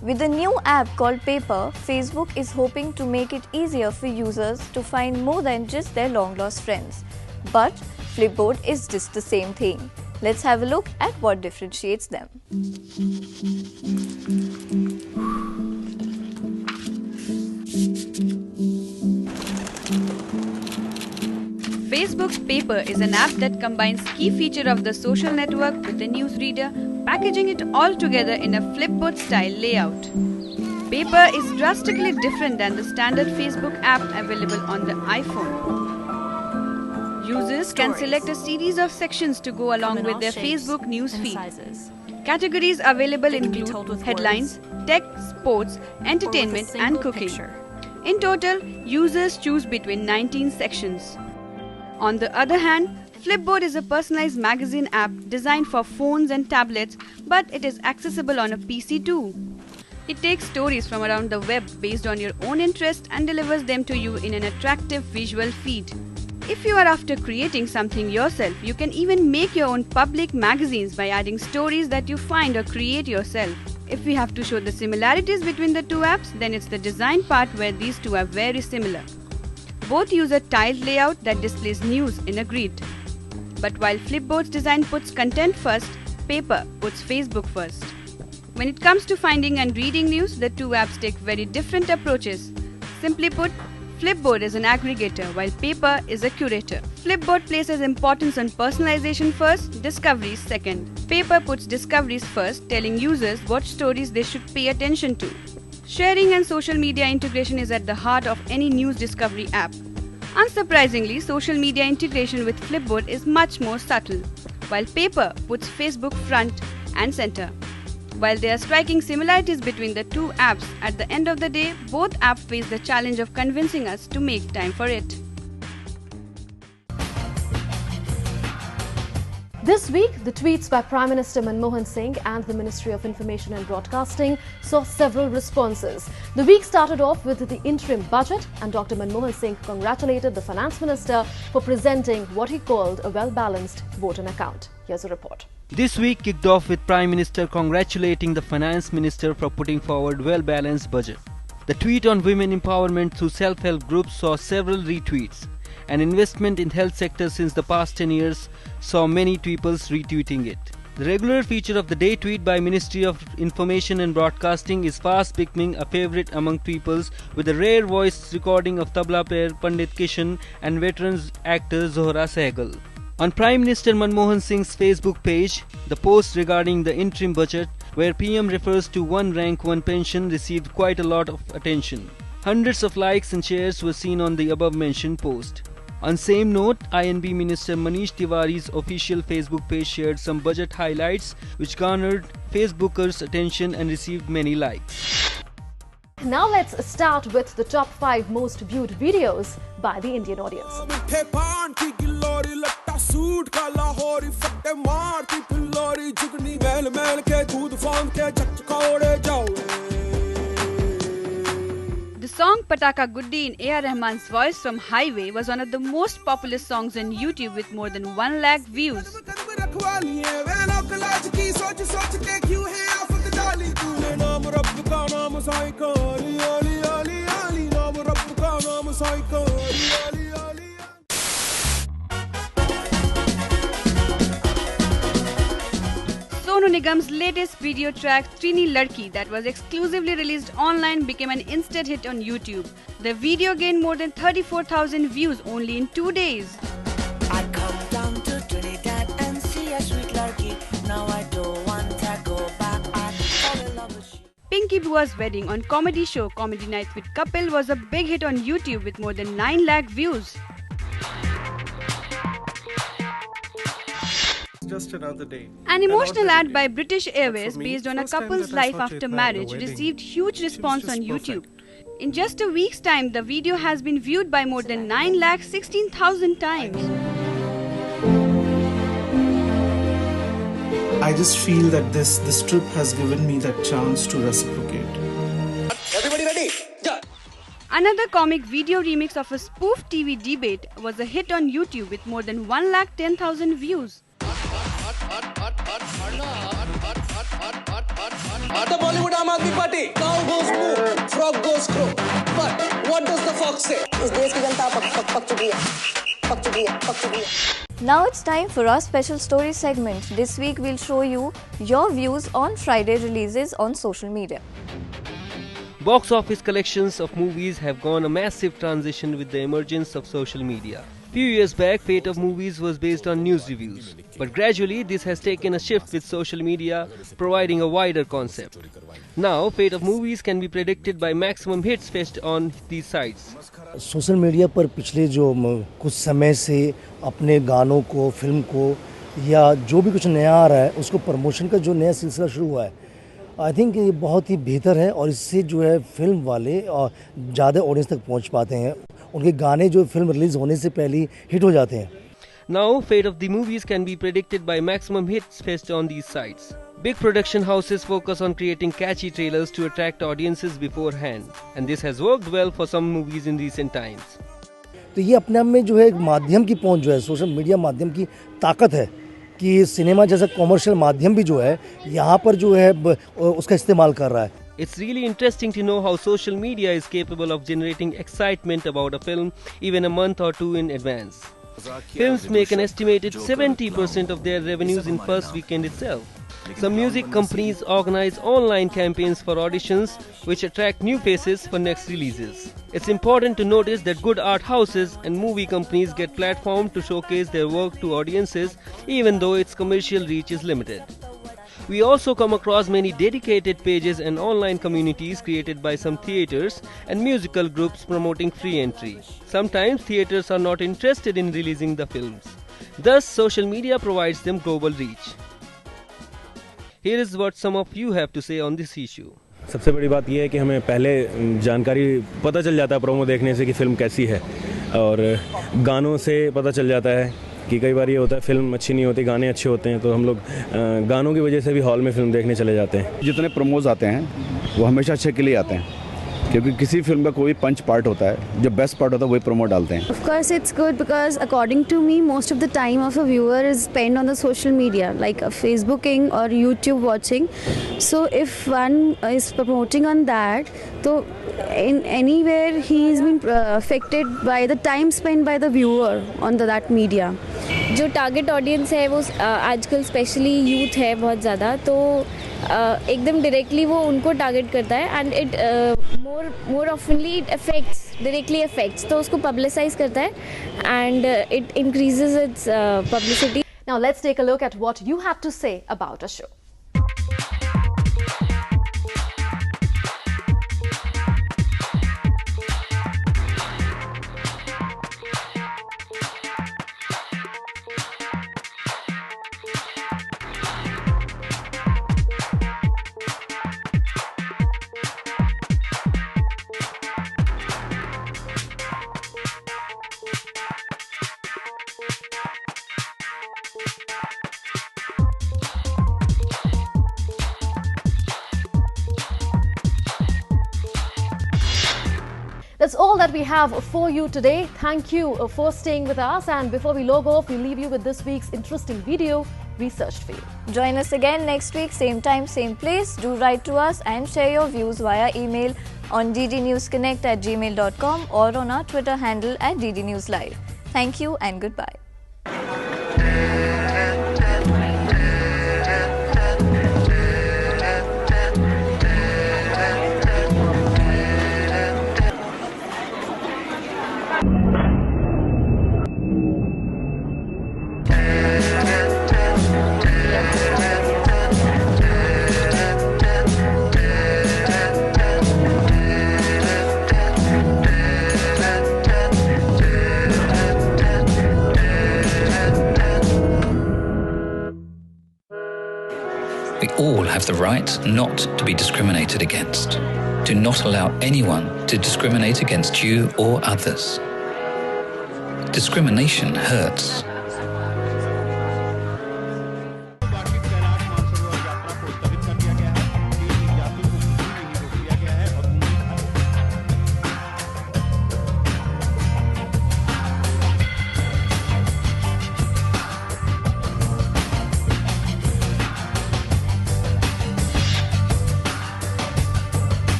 With a new app called Paper, Facebook is hoping to make it easier for users to find more than just their long-lost friends. But Flipboard is just the same thing. Let's have a look at what differentiates them. Facebook's Paper is an app that combines key features of the social network with the newsreader, packaging it all together in a Flipboard-style layout. Paper is drastically different than the standard Facebook app available on the iPhone. Users can select a series of sections to go along with their Facebook news feed. Categories available include headlines, tech, sports, entertainment, and cooking. In total, users choose between 19 sections. On the other hand, Flipboard is a personalized magazine app designed for phones and tablets, but it is accessible on a PC too. It takes stories from around the web based on your own interest and delivers them to you in an attractive visual feed. If you are after creating something yourself, you can even make your own public magazines by adding stories that you find or create yourself. If we have to show the similarities between the two apps, then it's the design part where these two are very similar. Both use a tiled layout that displays news in a grid. But while Flipboard's design puts content first, Paper puts Facebook first. When it comes to finding and reading news, the two apps take very different approaches. Simply put, Flipboard is an aggregator while Paper is a curator. Flipboard places importance on personalization first, discoveries second. Paper puts discoveries first, telling users what stories they should pay attention to. Sharing and social media integration is at the heart of any news discovery app. Unsurprisingly, social media integration with Flipboard is much more subtle, while Paper puts Facebook front and center. While there are striking similarities between the two apps, at the end of the day, both apps face the challenge of convincing us to make time for it. This week, the tweets by Prime Minister Manmohan Singh and the Ministry of Information and Broadcasting saw several responses. The week started off with the interim budget, and Dr. Manmohan Singh congratulated the Finance Minister for presenting what he called a well-balanced vote on account. Here's a report. This week kicked off with Prime Minister congratulating the Finance Minister for putting forward well-balanced budget. The tweet on women empowerment through self-help groups saw several retweets. An investment in health sector since the past 10 years saw many peoples retweeting it. The regular feature of the day tweet by Ministry of Information and Broadcasting is fast becoming a favorite among peoples, with a rare voice recording of tabla player Pandit Kishan and veterans actor Zohra Sehgal. On Prime Minister Manmohan Singh's Facebook page, the post regarding the interim budget, where PM refers to one rank, one pension, received quite a lot of attention. Hundreds of likes and shares were seen on the above-mentioned post. On same note, INB Minister Manish Tiwari's official Facebook page shared some budget highlights which garnered Facebookers' attention and received many likes. Now let's start with the top 5 most viewed videos by the Indian audience. The song Pataka Guddi in A.R. Rahman's voice from Highway was one of the most popular songs on YouTube with more than 1 lakh views. Sonu Nigam's latest video track Trini Ladki, that was exclusively released online, became an instant hit on YouTube. The video gained more than 34,000 views only in 2 days. I come down to Trinidad and see a sweet Ladki. Now I don't want to go back. I fall in love with you. Pinky Bua's wedding on comedy show Comedy Nights with Kapil was a big hit on YouTube with more than 9 lakh views. Just another day. An emotional ad by British Airways based on a couple's life after marriage received huge response on YouTube. In just a week's time, the video has been viewed by more than 9,16,000 times. I just feel that this trip has given me that chance to reciprocate. Everybody ready? Yeah. Another comic video remix of a spoof TV debate was a hit on YouTube with more than 1,10,000 views. आता बॉलीवुड आम आदमी party cow goes moo, frog goes crow. But what does the fox say? इस देश की जनता पक चुकी है, पक चुकी है, पक चुकी है. Now it's time for our special story segment. This week we'll show you your views on Friday releases on social media. Box office collections of movies have gone a massive transition with the emergence of social media. Few years back, fate of movies was based on news reviews. But gradually, this has taken a shift with social media providing a wider concept. Now, fate of movies can be predicted by maximum hits fetched on these sites. Social media पर पिछले जो कुछ समय से अपने गानों को, film को या जो भी कुछ नया आ रहा है उसको प्रमोशन का जो नया सिलसिला शुरू हुआ है, आई थिंक ये बहुत ही बेहतर है और इससे जो है फिल्म वाले और ज़्यादा ऑडियंस तक पहुंच पाते हैं. उनके गाने जो फिल्म रिलीज होने से पहले हिट हो जाते हैं. Now, fate of the movies can be predicted by maximum hits fetched on these sites. Big production houses focus on creating catchy trailers to attract audiences beforehand, and this has worked well for some movies in recent times. तो ये अपने आप में जो है एक माध्यम की पहुंच जो है, सोशल मीडिया माध्यम की ताकत है कि सिनेमा जैसा कॉमर्शियल माध्यम भी जो है यहाँ पर जो है उसका इस्तेमाल कर रहा है. It's really interesting to know how social media is capable of generating excitement about a film even a month or two in advance. Films make an estimated 70% of their revenues in first weekend itself. Some music companies organize online campaigns for auditions which attract new faces for next releases. It's important to notice that good art houses and movie companies get platformed to showcase their work to audiences even though its commercial reach is limited. We also come across many dedicated pages and online communities created by some theatres and musical groups promoting free entry. Sometimes theatres are not interested in releasing the films. Thus, social media provides them global reach. Here is what some of you have to say on this issue. सबसे बड़ी बात यह है कि हमें पहले जानकारी पता चल जाता है प्रोमो देखने से कि फ़िल्म कैसी है, और गानों से पता चल जाता है कि कई बार ये होता है फिल्म अच्छी नहीं होती, गाने अच्छे होते हैं, तो हम लोग गानों की वजह से भी हॉल में फ़िल्म देखने चले जाते हैं. जितने प्रोमोज आते हैं वो हमेशा अच्छे के लिए आते हैं, क्योंकि किसी फिल्म का कोई पंच पार्ट होता है, जो बेस्ट पार्ट होता है वही प्रोमो डालते हैं. Of course it's good because according to me most of the time of a viewer is spent on the social media like Facebooking or YouTube watching. So if one is promoting on that, so in anywhere he has been affected by the time spent by the viewer on that media. जो target audience है वो आजकल specially youth है बहुत ज़्यादा, तो एकदम directly वो उनको टारगेट करता है and it more ऑफनली it affects directly affects, तो उसको पब्लिसाइज करता है and it increases it's publicity. Now let's take a look at what you have to say about our show. That's all that we have for you today. Thank you for staying with us, and before we log off, we leave you with this week's interesting video researched for you. Join us again next week, same time, same place. Do write to us and share your views via email on ddnewsconnect@gmail.com or on our Twitter handle @ddnewslive. Thank you and goodbye. We all have the right not to be discriminated against. Do not allow anyone to discriminate against you or others. Discrimination hurts.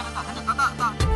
来来打，还得打打打。